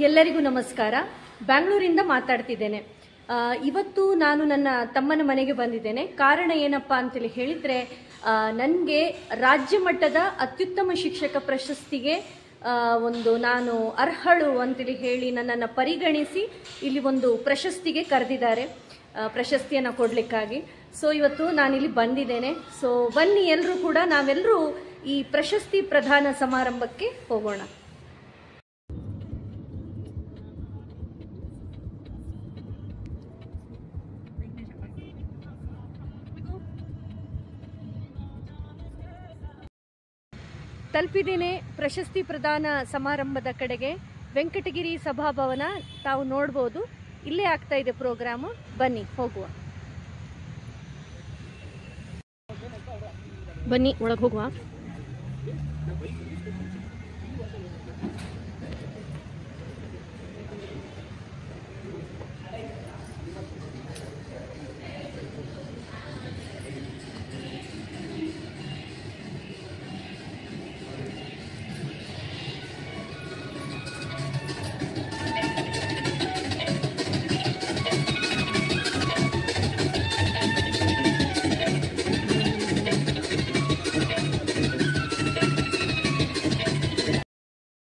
ಎಲ್ಲರಿಗೂ ನಮಸ್ಕಾರ. ಬ್ಯಾಂಗ್ಳೂರಿಂದ ಮಾತಾಡ್ತಿದ್ದೇನೆ. ಇವತ್ತು ನಾನು ನನ್ನ ತಮ್ಮನ ಮನೆಗೆ ಬಂದಿದ್ದೇನೆ. ಕಾರಣ ಏನಪ್ಪಾ ಅಂತೇಳಿ ಹೇಳಿದರೆ, ನನಗೆ ರಾಜ್ಯ ಮಟ್ಟದ ಅತ್ಯುತ್ತಮ ಶಿಕ್ಷಕ ಪ್ರಶಸ್ತಿಗೆ ನಾನು ಅರ್ಹಳು ಅಂತೇಳಿ ಹೇಳಿ ನನ್ನನ್ನು ಪರಿಗಣಿಸಿ ಇಲ್ಲಿ ಒಂದು ಪ್ರಶಸ್ತಿಗೆ ಕರೆದಿದ್ದಾರೆ, ಪ್ರಶಸ್ತಿಯನ್ನು ಕೊಡಲಿಕ್ಕಾಗಿ. ಸೊ ಇವತ್ತು ನಾನಿಲ್ಲಿ ಬಂದಿದ್ದೇನೆ. ಸೊ ಬನ್ನಿ ಎಲ್ಲರೂ ಕೂಡ ನಾವೆಲ್ಲರೂ ಈ ಪ್ರಶಸ್ತಿ ಪ್ರದಾನ ಸಮಾರಂಭಕ್ಕೆ ಹೋಗೋಣ. ತಲುಪಿದ್ದೇನೆ ಪ್ರಶಸ್ತಿ ಪ್ರದಾನ ಸಮಾರಂಭದ ಕಡೆಗೆ. ವೆಂಕಟಗಿರಿ ಸಭಾಭವನ ತಾವು ನೋಡ್ಬೋದು, ಇಲ್ಲೇ ಆಗ್ತಾ ಇದೆ ಪ್ರೋಗ್ರಾಮು. ಬನ್ನಿ ಹೋಗುವ, ಬನ್ನಿ ಒಳಗೆ ಹೋಗುವ.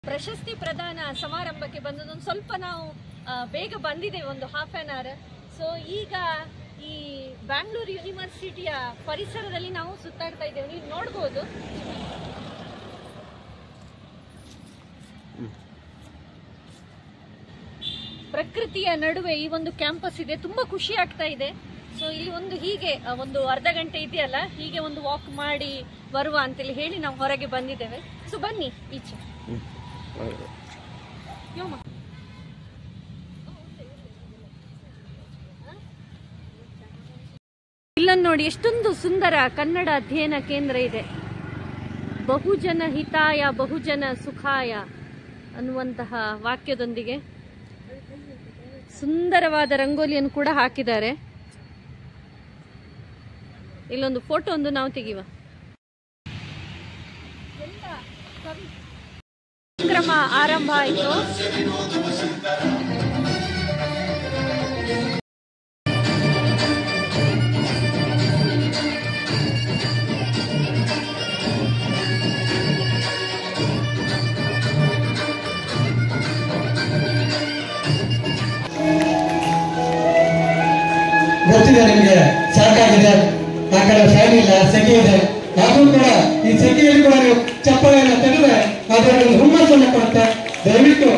ಪ್ರಶಸ್ತಿ ಪ್ರದಾನ ಸಮಾರಂಭಕ್ಕೆ ಬಂದದೊಂದು ಸ್ವಲ್ಪ ನಾವು ಬೇಗ ಬಂದಿದ್ದೇವೆ, ಒಂದು ಹಾಫ್ ಆನ್ ಅವರ್. ಸೊ ಈಗ ಈ ಬ್ಯಾಂಗ್ಳೂರು ಯೂನಿವರ್ಸಿಟಿಯ ಪರಿಸರದಲ್ಲಿ ನಾವು ಸುತ್ತಾಡ್ತಾ ಇದ್ದೇವೆ. ನೀವು ನೋಡ್ಬೋದು, ಪ್ರಕೃತಿಯ ನಡುವೆ ಈ ಒಂದು ಕ್ಯಾಂಪಸ್ ಇದೆ. ತುಂಬಾ ಖುಷಿ ಆಗ್ತಾ ಇದೆ. ಸೊ ಇಲ್ಲಿ ಒಂದು ಹೀಗೆ ಒಂದು ಅರ್ಧ ಗಂಟೆ ಇದೆಯಲ್ಲ, ಹೀಗೆ ಒಂದು ವಾಕ್ ಮಾಡಿ ಬರುವ ಅಂತೇಳಿ ಹೇಳಿ ನಾವು ಹೊರಗೆ ಬಂದಿದ್ದೇವೆ. ಸೊ ಬನ್ನಿ ಈಚೆ. ಇಲ್ಲನ್ನು ನೋಡಿ, ಎಷ್ಟೊಂದು ಸುಂದರ ಕನ್ನಡ ಅಧ್ಯಯನ ಕೇಂದ್ರ ಇದೆ. ಬಹುಜನ ಹಿತಾಯ ಬಹುಜನ ಸುಖಾಯ ಅನ್ನುವಂತಹ ವಾಕ್ಯದೊಂದಿಗೆ ಸುಂದರವಾದ ರಂಗೋಲಿಯನ್ನು ಕೂಡ ಹಾಕಿದ್ದಾರೆ. ಇಲ್ಲೊಂದು ಫೋಟೋ ಒಂದು ನಾವು ತೆಗೆಯುವ. ಕಾರ್ಯಕ್ರಮ ಆರಂಭ ಆಯಿತು. ಗೊತ್ತಿದೆ ನಿಮಗೆ, ಸಾಕಾಗಿದೆ. ಆ ಕಡೆ ಫ್ಯಾನ್ ಇಲ್ಲ, ಸೆಕೆ ಇದೆ. ಆದ್ರೂ ಕೂಡ ಈ ಸೆಕೆಯಲ್ಲಿ ಕೂಡ ನೀವು ಚಪ್ಪಾಳೆಯನ್ನು ತೆಗೆದ್ರೆ ಅದರಲ್ಲಿ ಹುಮ್ಮಸ್ಸನ್ನು ಕೊಡುತ್ತೆ. ದಯವಿಟ್ಟು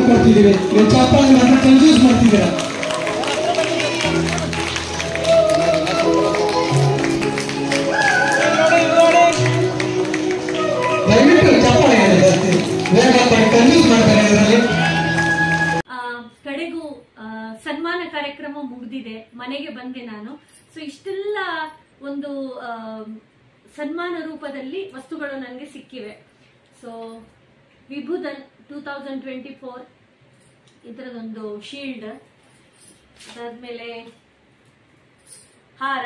ಕೊಡ್ತಿದ್ದೀವಿ, ನೀವು ಚಪ್ಪಾಳೆ ಮಾತ್ರ ಕನ್ಫ್ಯೂಸ್ ಮಾಡ್ತಿದ್ದೀರಾ. ದಯವಿಟ್ಟು ಚಪ್ಪಾಳೆ ಕನ್ಫ್ಯೂಸ್ ಮಾಡ್ತಾರೆ ಇದರಲ್ಲಿ. ಕಡೆಗೂ ಸನ್ಮಾನ ಕಾರ್ಯಕ್ರಮ ಮುಗಿದಿದೆ, ಮನೆಗೆ ಬಂದೆ ನಾನು. ಸೊ ಇಷ್ಟೆಲ್ಲ ಒಂದು ಸನ್ಮಾನ ರೂಪದಲ್ಲಿ ವಸ್ತುಗಳು ನನಗೆ ಸಿಕ್ಕಿವೆ. ಸೊ ವಿಭೂದನ್ 2024 ಇದರದೊಂದು ಶೀಲ್ಡ್, ಅದಾದ್ಮೇಲೆ ಹಾರ,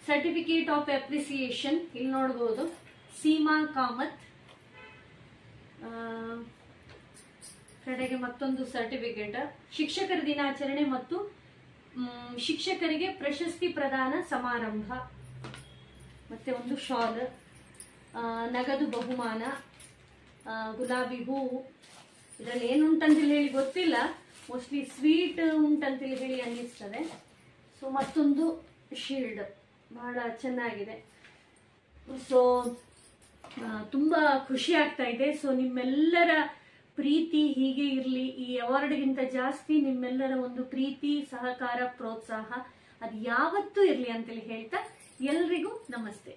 ಸರ್ಟಿಫಿಕೇಟ್ ಆಫ್ ಅಪ್ರಿಸಿಯೇಷನ್ ಇಲ್ಲಿ ನೋಡಬಹುದು, ಸೀಮಾ ಕಾಮತ್. ಕಡೆಗೆ ಮತ್ತೊಂದು ಸರ್ಟಿಫಿಕೇಟ್, ಶಿಕ್ಷಕರ ದಿನಾಚರಣೆ ಮತ್ತು ಶಿಕ್ಷಕರಿಗೆ ಪ್ರಶಸ್ತಿ ಪ್ರದಾನ ಸಮಾರಂಭ, ಮತ್ತೆ ಒಂದು ಶಾಲ್, ನಗದು ಬಹುಮಾನ, ಗುಲಾಬಿ ಹೂವು. ಇದರಲ್ಲಿ ಏನುಂಟಂತೇಳಿ ಹೇಳಿ ಗೊತ್ತಿಲ್ಲ, ಮೋಸ್ಟ್ಲಿ ಸ್ವೀಟ್ ಉಂಟಂತೇಳಿ ಹೇಳಿ ಅನ್ನಿಸ್ತದೆ. ಸೊ ಮತ್ತೊಂದು ಶೀಲ್ಡ್ ಬಹಳ ಚೆನ್ನಾಗಿದೆ. ಸೊ ತುಂಬ ಖುಷಿ ಆಗ್ತಾ ಇದೆ. ಸೊ ನಿಮ್ಮೆಲ್ಲರ ಪ್ರೀತಿ ಹೀಗೆ ಇರಲಿ. ಈ ಅವಾರ್ಡ್ಗಿಂತ ಜಾಸ್ತಿ ನಿಮ್ಮೆಲ್ಲರ ಒಂದು ಪ್ರೀತಿ, ಸಹಕಾರ, ಪ್ರೋತ್ಸಾಹ ಅದು ಯಾವತ್ತೂ ಇರಲಿ ಅಂತೇಳಿ ಹೇಳ್ತಾ ಎಲ್ರಿಗೂ ನಮಸ್ತೆ.